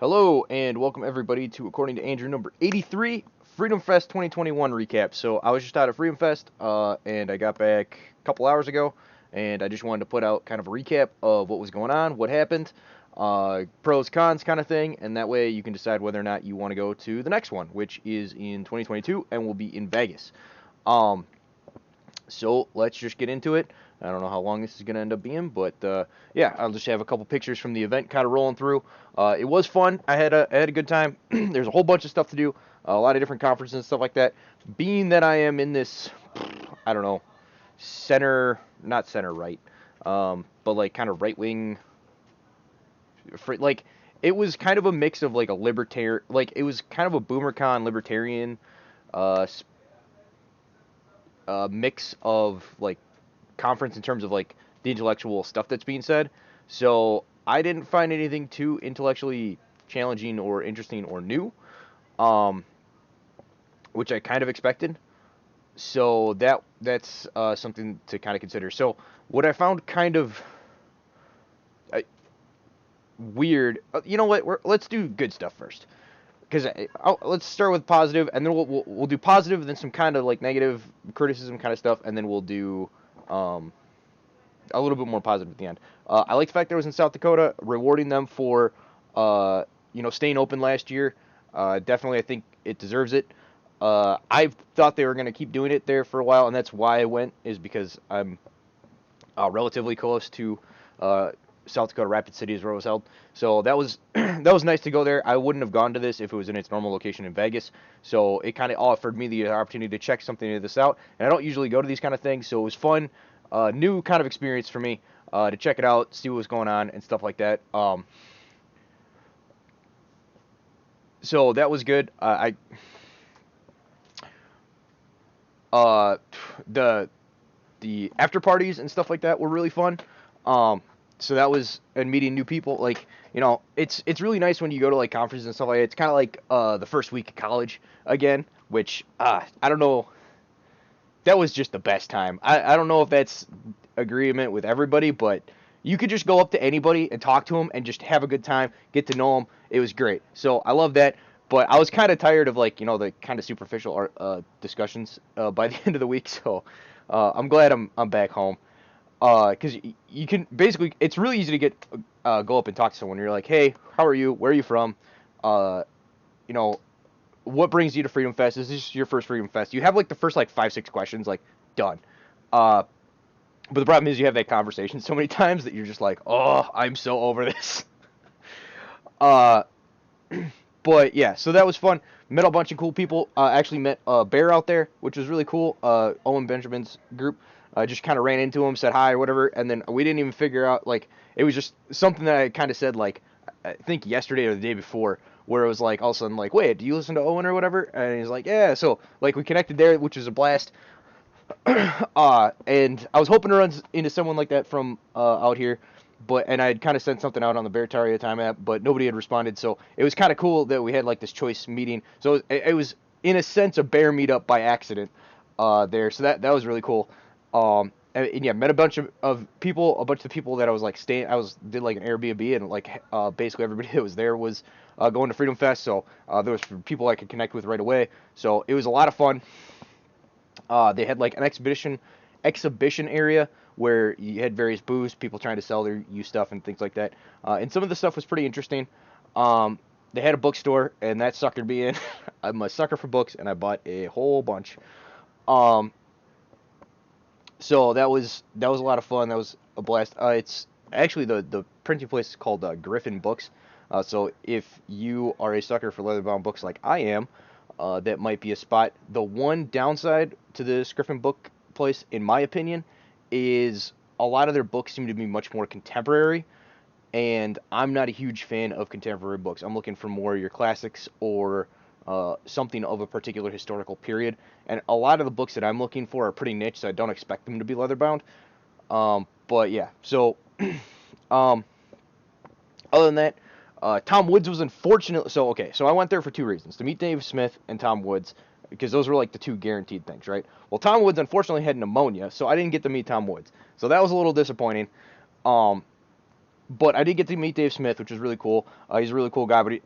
Hello and welcome everybody to According to Andrew number 83 Freedomfest 2021 recap. So I was just out of Freedomfest and I got back a couple hours ago and I just wanted to put out kind of a recap of what was going on, what happened, pros, cons kind of thing, and that way you can decide whether or not you want to go to the next one, which is in 2022 and will be in Vegas. Um, so let's just get into it. I don't know how long this is going to end up being, but yeah, I'll just have a couple pictures from the event kind of rolling through. It was fun. I had a good time. There's a whole bunch of stuff to do, a lot of different conferences and stuff like that. Being that I am in this, I don't know, not center right, but like kind of right wing, like it was kind of a mix of like a libertarian, like it was kind of a BoomerCon libertarian uh, mix of like conference in terms of like the intellectual stuff that's being said. So I didn't find anything too intellectually challenging or interesting or new, um, which I kind of expected. So that's something to kind of consider. So what I found kind of uh, weird, you know what? Let's do good stuff first, because let's start with positive, and then we'll do positive, then some kind of like negative criticism kind of stuff, and then we'll do um, a little bit more positive at the end. I like the fact that I was in South Dakota, rewarding them for staying open last year. Definitely, I think it deserves it. I thought they were going to keep doing it there for a while, and that's why I went, is because I'm relatively close to uh, South Dakota Rapid City is where it was held. So that was that was nice to go there. I wouldn't have gone to this if it was in its normal location in Vegas. So it kind of offered me the opportunity to check something of this out. And I don't usually go to these kind of things, so it was fun, new kind of experience for me to check it out, see what was going on, and stuff like that. So that was good. Uh, the the after parties and stuff like that were really fun. Um, so that was, and meeting new people. Like, it's really nice when you go to like conferences and stuff like that. It's kind of like the first week of college again, which I don't know. That was just the best time. I don't know if that's agreement with everybody, but you could just go up to anybody and talk to them and just have a good time, get to know them. It was great. So I love that. But I was kind of tired of like the kind of superficial art, discussions by the end of the week. So I'm glad I'm back home. Because you can basically, it's really easy to go up and talk to someone. You're like, hey, how are you? Where are you from? Uh, you know, what brings you to Freedom Fest? Is this your first Freedom Fest? You have like the first like 5-6 questions, like done. Uh, but the problem is you have that conversation so many times that you're just like, oh, I'm so over this. Uh, but yeah, so that was fun. Met a bunch of cool people. Actually met Bear out there, which was really cool. Owen Benjamin's group. Just kind of ran into him, said hi or whatever, and then we didn't even figure out, like, it was just something that I kind of said, like, I think yesterday or the day before, where it was like all of a sudden like, wait, do you listen to Owen or whatever? And he's like, yeah. So like we connected there, which was a blast. And I was hoping to run into someone like that from out here, and I had kind of sent something out on the Beartaria Time app, but nobody had responded. So it was kind of cool that we had like this choice meeting. So it was in a sense a bear meetup by accident there. So that was really cool. And yeah, met a bunch of people, a bunch of the people that I was like staying. Did like an Airbnb, and like basically everybody that was there was going to Freedom Fest. So there was people I could connect with right away. So it was a lot of fun. They had like an exhibition area where you had various booths, people trying to sell their used stuff and things like that. And some of the stuff was pretty interesting. They had a bookstore, and that suckered me in. I'm a sucker for books, and I bought a whole bunch. Um, so that was a lot of fun. That was a blast. It's actually the printing place is called Griffin Books. So if you are a sucker for leather-bound books like I am, that might be a spot. The one downside to this Griffin book place, in my opinion, is a lot of their books seem to be much more contemporary, and I'm not a huge fan of contemporary books. I'm looking for more your classics or something of a particular historical period. And a lot of the books that I'm looking for are pretty niche, so I don't expect them to be leather bound. But yeah, so um, other than that, Tom Woods was unfortunate. So okay, so I went there for two reasons: to meet Dave Smith and Tom Woods, because those were like the two guaranteed things, right? Well, Tom Woods unfortunately had pneumonia, so I didn't get to meet Tom Woods. So that was a little disappointing. Um, but I did get to meet Dave Smith, which was really cool. He's a really cool guy, but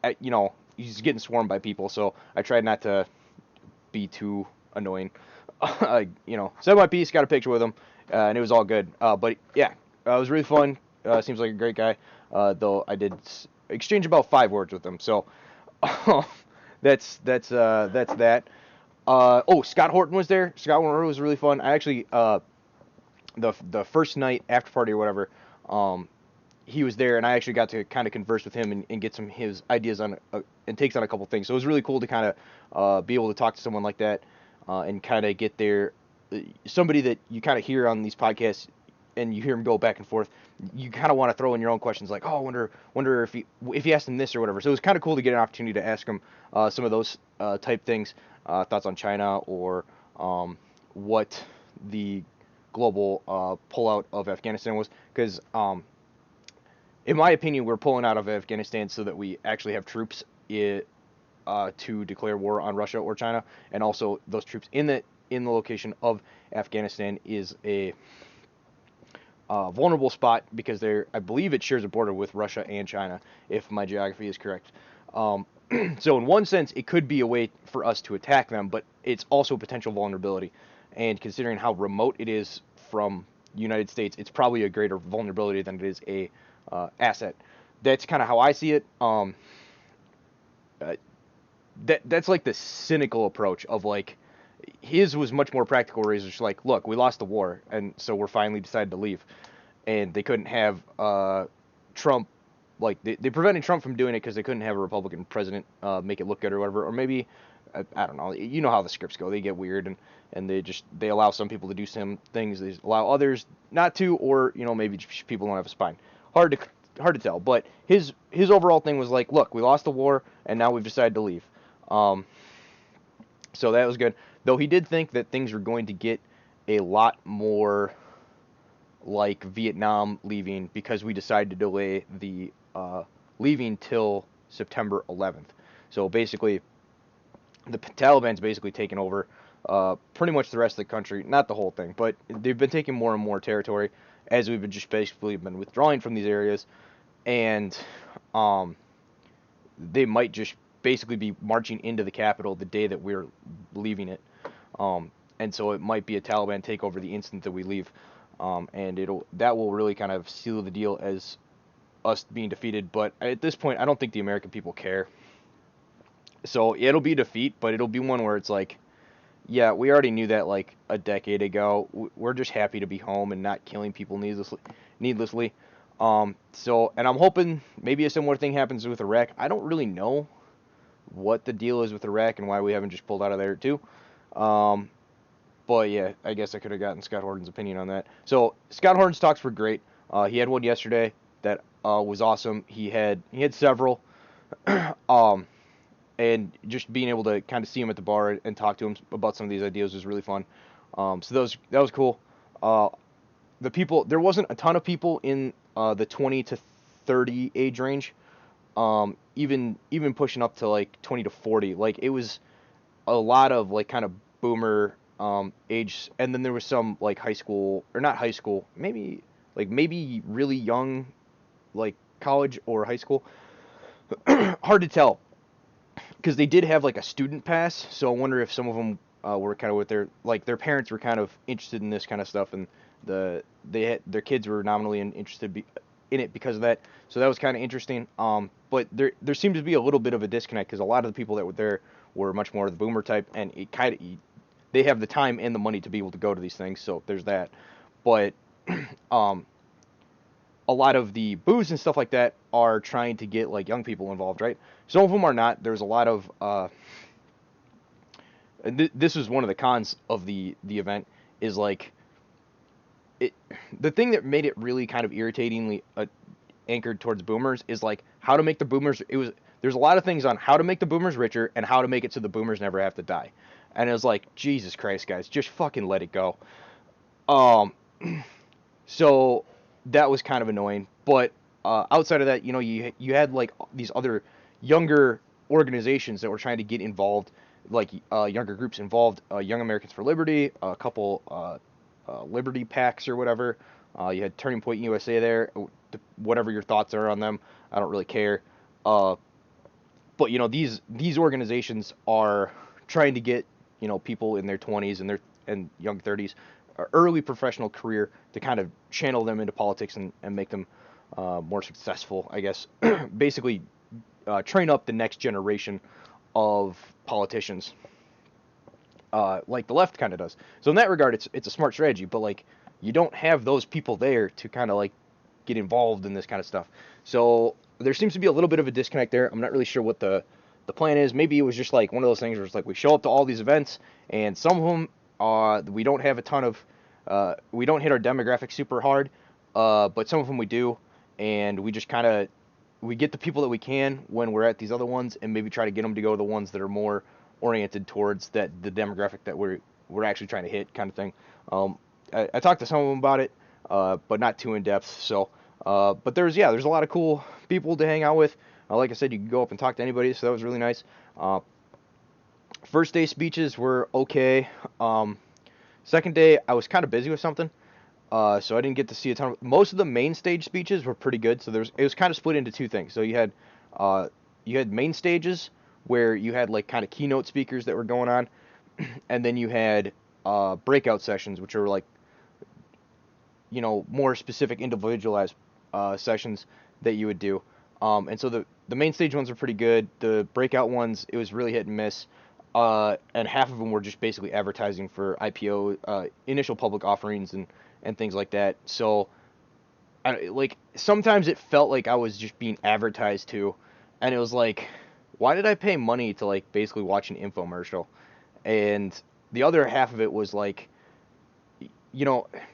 he's getting swarmed by people, so I tried not to be too annoying. Said my piece, got a picture with him, and it was all good. But yeah, it was really fun. Seems like a great guy. Though I did exchange about 5 words with him, so that's that. Scott Horton was there. Scott Horton was really fun. I actually the first night after party or whatever, he was there, and I actually got to kind of converse with him and get some his ideas on and takes on a couple things. So it was really cool to kind of be able to talk to someone like that and kind of get their somebody that you kind of hear on these podcasts and you hear him go back and forth. You kind of want to throw in your own questions like, oh, wonder if you asked him this or whatever. So it was kind of cool to get an opportunity to ask him some of those type things, thoughts on China or what the global pullout of Afghanistan was, because in my opinion, we're pulling out of Afghanistan so that we actually have troops to declare war on Russia or China, and also those troops in the location of Afghanistan is a vulnerable spot because I believe it shares a border with Russia and China, if my geography is correct. So in one sense, it could be a way for us to attack them, but it's also a potential vulnerability. And considering how remote it is from the United States, it's probably a greater vulnerability than it is a asset. That's kind of how I see it. That's like the cynical approach of like his was much more practical, where he's just like, look, we lost the war, and so we're finally decided to leave, and they couldn't have Trump. Like they prevented Trump from doing it because they couldn't have a Republican president make it look good or whatever, or maybe I don't know. You know how the scripts go; they get weird, and they allow some people to do some things, they allow others not to, or maybe people don't have a spine. Hard to tell. But his overall thing was like, look, we lost the war, and now we've decided to leave. So that was good. Though he did think that things were going to get a lot more like Vietnam leaving because we decided to delay the leaving till September 11th. So basically, the Taliban's basically taken over pretty much the rest of the country. Not the whole thing, but they've been taking more and more territory as we've been just basically been withdrawing from these areas. And they might just basically be marching into the capital the day that we're leaving it. And so it might be a Taliban takeover the instant that we leave. And that will really kind of seal the deal as us being defeated. But at this point, I don't think the American people care. So it'll be a defeat, but it'll be one where it's like, yeah, we already knew that like a decade ago. We're just happy to be home and not killing people needlessly. And I'm hoping maybe a similar thing happens with Iraq. I don't really know what the deal is with Iraq and why we haven't just pulled out of there too. But yeah, I guess I could have gotten Scott Horton's opinion on that. So Scott Horton's talks were great. He had one yesterday that was awesome. He had several. And just being able to kind of see him at the bar and talk to him about some of these ideas was really fun. So that was cool. There wasn't a ton of people in the 20 to 30 age range. Even pushing up to like 20 to 40. Like it was a lot of like kind of boomer age, and then there was some like high school, or not high school, maybe really young, like college or high school. Hard to tell, because they did have like a student pass, so I wonder if some of them were kind of with their parents were kind of interested in this kind of stuff, and their kids were nominally interested in it because of that. So that was kind of interesting. But there seemed to be a little bit of a disconnect because a lot of the people that were there were much more the boomer type, and they have the time and the money to be able to go to these things. So there's that. But a lot of the booze and stuff like that are trying to get like young people involved, right? Some of them are not. There's a lot of this is one of the cons of the event is like the thing that made it really kind of irritatingly anchored towards boomers is like how to make the boomers. There's a lot of things on how to make the boomers richer and how to make it so the boomers never have to die. And it was like, Jesus Christ, guys, just fucking let it go. So that was kind of annoying. But outside of that, you had like these other younger organizations that were trying to get involved, like younger groups involved, Young Americans for Liberty, a couple Liberty PACs or whatever. You had Turning Point USA there. whatever your thoughts are on them. I don't really care. Uh, but these organizations are trying to get people in their 20s and young 30s, early professional career, to kind of channel them into politics and make them more successful, I guess. Basically, train up the next generation of politicians, like the left kind of does. So in that regard, it's a smart strategy. But like, you don't have those people there to kind of like get involved in this kind of stuff. So there seems to be a little bit of a disconnect there. I'm not really sure what the plan is. Maybe it was just like one of those things where it's like we show up to all these events, and some of them we don't have a ton of we don't hit our demographic super hard, but some of them we do, and we just kind of we get the people that we can when we're at these other ones, and maybe try to get them to go to the ones that are more oriented towards the demographic that we're actually trying to hit, kind of thing. I talked to some of them about it, but not too in depth. So, but there's a lot of cool people to hang out with. Like I said, you can go up and talk to anybody, so that was really nice. First day speeches were okay. Second day, I was kind of busy with something, so I didn't get to see a ton of. Most of the main stage speeches were pretty good. So it was kind of split into two things. So you had main stages where you had like kind of keynote speakers that were going on, and then you had breakout sessions, which are like more specific, individualized sessions that you would do. And so the main stage ones were pretty good. The breakout ones, it was really hit and miss. And half of them were just basically advertising for IPO, initial public offerings and things like that. So, like, sometimes it felt like I was just being advertised to, and it was like, why did I pay money to, like, basically watch an infomercial? And the other half of it was like,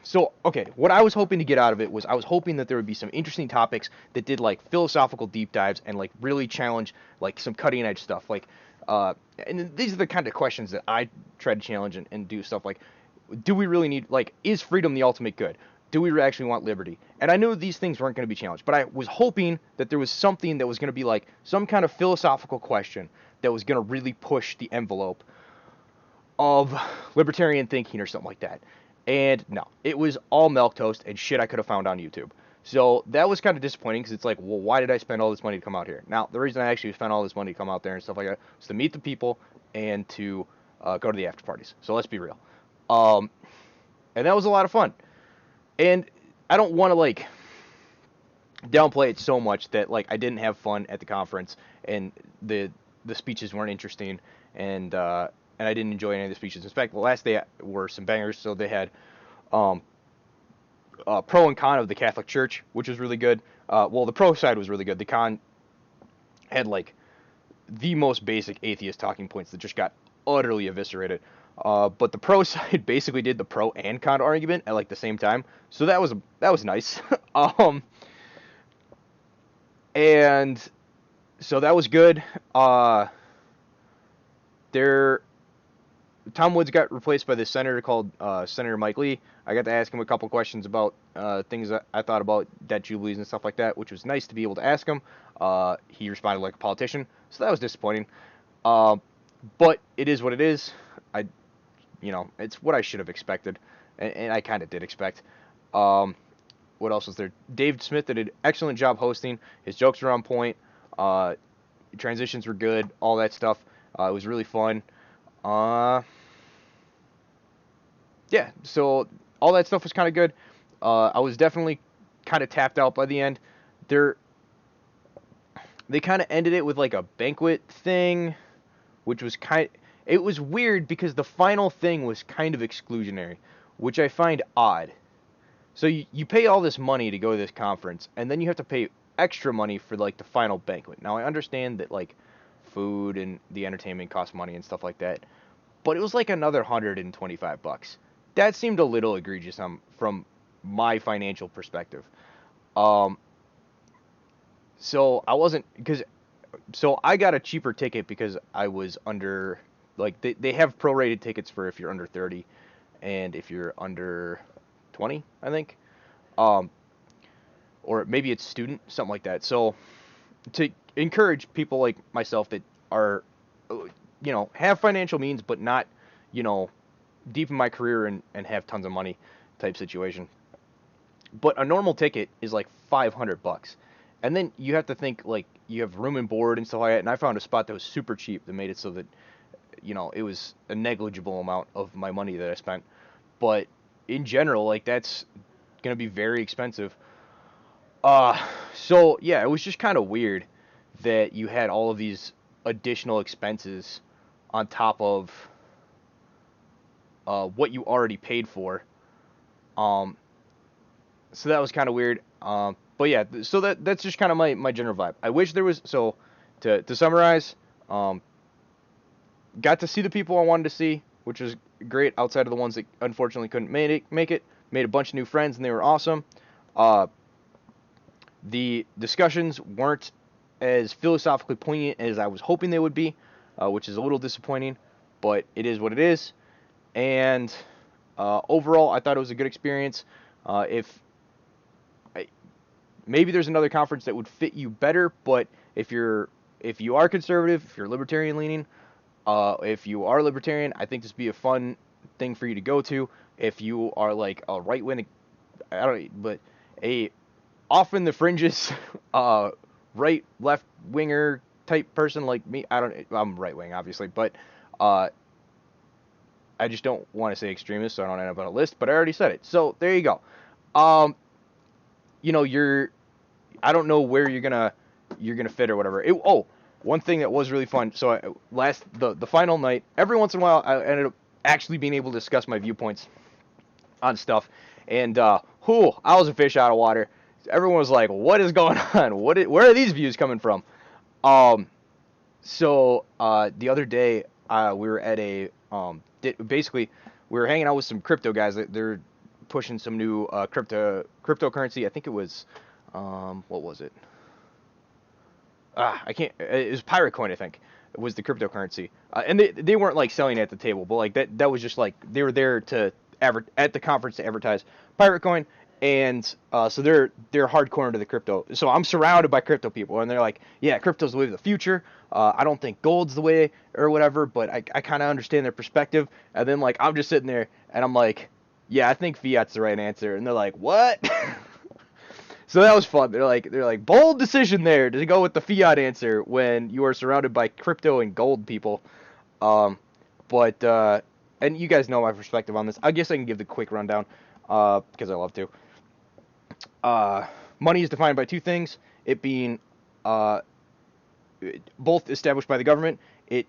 so, okay, what I was hoping to get out of it was I was hoping that there would be some interesting topics that did, like, philosophical deep dives and, like, really challenge, like, some cutting-edge stuff. Like, and these are the kind of questions that I try to challenge and do stuff like, do we really need, like, is freedom the ultimate good? Do we actually want liberty? And I knew these things weren't going to be challenged, but I was hoping that there was something that was going to be, like, some kind of philosophical question that was going to really push the envelope of libertarian thinking or something like that. And no, it was all milquetoast and shit I could have found on YouTube. So that was kind of disappointing because it's like, well, why did I spend all this money to come out here? Now, the reason I actually spent all this money to come out there and stuff like that was to meet the people and to go to the after parties. So let's be real. And that was a lot of fun. And I don't want to, like, downplay it so much that, like, I didn't have fun at the conference and the speeches weren't interesting and I didn't enjoy any of the speeches. In fact, the last day were some bangers. So they had pro and con of the Catholic Church, which was really good. Well, the pro side was really good. The con had, like, the most basic atheist talking points that just got utterly eviscerated. But the pro side basically did the pro and con argument at, like, the same time. So that was nice. And so that was good. Tom Woods got replaced by this senator called Senator Mike Lee. I got to ask him a couple questions about things that I thought about debt jubilees and stuff like that, which was nice to be able to ask him. He responded like a politician, so that was disappointing. But it is what it is. It's what I should have expected, and I kind of did expect. What else was there? Dave Smith did an excellent job hosting. His jokes were on point. Transitions were good. All that stuff. It was really fun. Yeah, so all that stuff was kind of good. I was definitely kind of tapped out by the end. They kind of ended it with like a banquet thing, which was it was weird because the final thing was kind of exclusionary, which I find odd. So you pay all this money to go to this conference, and then you have to pay extra money for, like, the final banquet. Now, I understand that, like, food and the entertainment costs money and stuff like that, but it was like another $125. That seemed a little egregious from my financial perspective. So I got a cheaper ticket because I was under, like, they have prorated tickets for if you're under 30 and if you're under 20, I think. Or maybe it's student, something like that. So to encourage people like myself that are, have financial means, but not, deep in my career and have tons of money type situation. But a normal ticket is like $500. And then you have to think like you have room and board and stuff like that. And I found a spot that was super cheap that made it so that, it was a negligible amount of my money that I spent. But in general, like that's gonna be very expensive. So yeah, it was just kind of weird that you had all of these additional expenses on top of what you already paid for. Um, so that was kind of weird. But yeah, so that's just kind of my general vibe. I wish there was, so to summarize, um, got to see the people I wanted to see, which was great. Outside of the ones that unfortunately couldn't make it, made a bunch of new friends and they were awesome. Uh, the discussions weren't as philosophically poignant as I was hoping they would be, which is a little disappointing, but it is what it is. And overall, I thought it was a good experience. If maybe there's another conference that would fit you better, but if you are conservative, if you're libertarian leaning, if you are libertarian, I think this would be a fun thing for you to go to. If you are like a right wing, I don't, but a often the fringes, right left winger type person like me. I'm right wing obviously, but I just don't want to say extremist, so I don't end up on a list. But I already said it, so there you go. Um, you're I don't know where you're gonna fit or whatever. One thing that was really fun. So the final night, every once in a while, I ended up actually being able to discuss my viewpoints on stuff, and I was a fish out of water. Everyone was like, "What is going on? Where are these views coming from?" Um, the other day, we were at basically we were hanging out with some crypto guys. They're pushing some new cryptocurrency. I think it was what was it? I can't. It was Pirate Coin, I think. It was the cryptocurrency, and they weren't like selling it at the table, but like that was just like they were there to at the conference to advertise Pirate Coin, and so they're hardcore into the crypto. So I'm surrounded by crypto people, and they're like, yeah, crypto's the way of the future. I don't think gold's the way or whatever, but I kind of understand their perspective. And then like I'm just sitting there, and I'm like, yeah, I think fiat's the right answer, and they're like, what? So that was fun. They're like bold decision there to go with the fiat answer when you are surrounded by crypto and gold people. Um, but and you guys know my perspective on this. I guess I can give the quick rundown because I love to. Money is defined by two things: it being uh, both established by the government. It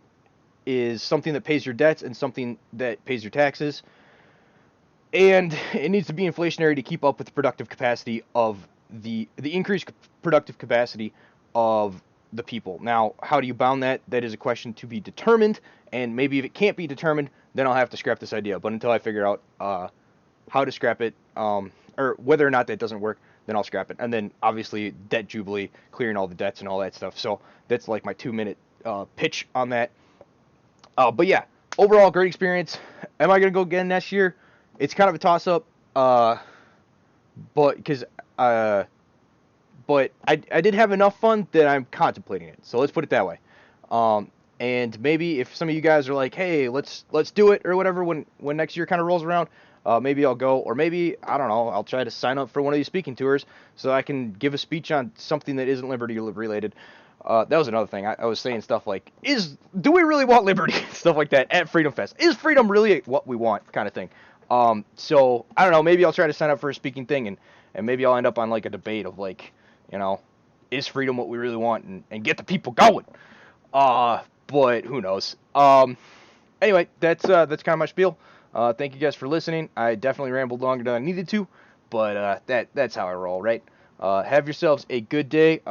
is something that pays your debts and something that pays your taxes. And it needs to be inflationary to keep up with the productive capacity of the increased productive capacity of the people. Now, how do you bound that? That is a question to be determined, and maybe if it can't be determined, then I'll have to scrap this idea. But until I figure out how to scrap it, or whether or not that doesn't work, then I'll scrap it. And then obviously debt jubilee, clearing all the debts and all that stuff. So that's like my 2-minute pitch on that. But yeah, overall great experience. Am I gonna go again next year? It's kind of a toss-up, but because but I did have enough fun that I'm contemplating it. So let's put it that way. And maybe if some of you guys are like, hey, let's do it or whatever when next year kind of rolls around, maybe I'll go, or maybe I don't know, I'll try to sign up for one of these speaking tours so I can give a speech on something that isn't liberty related. That was another thing. I was saying stuff like, do we really want liberty? Stuff like that at Freedomfest. Is freedom really what we want? Kind of thing. So I don't know. Maybe I'll try to sign up for a speaking thing, and maybe I'll end up on like a debate of like, is freedom what we really want, and get the people going. But who knows? Anyway, that's kind of my spiel. Thank you guys for listening. I definitely rambled longer than I needed to, but that's how I roll, right? Have yourselves a good day.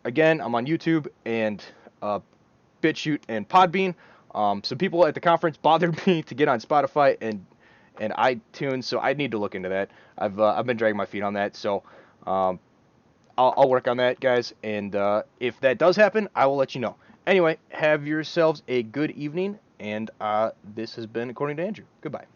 Again, I'm on YouTube and BitChute and Podbean. Some people at the conference bothered me to get on Spotify and iTunes, so I need to look into that. I've been dragging my feet on that, so I'll work on that, guys. And if that does happen, I will let you know. Anyway, have yourselves a good evening, and this has been According to Andrew. Goodbye.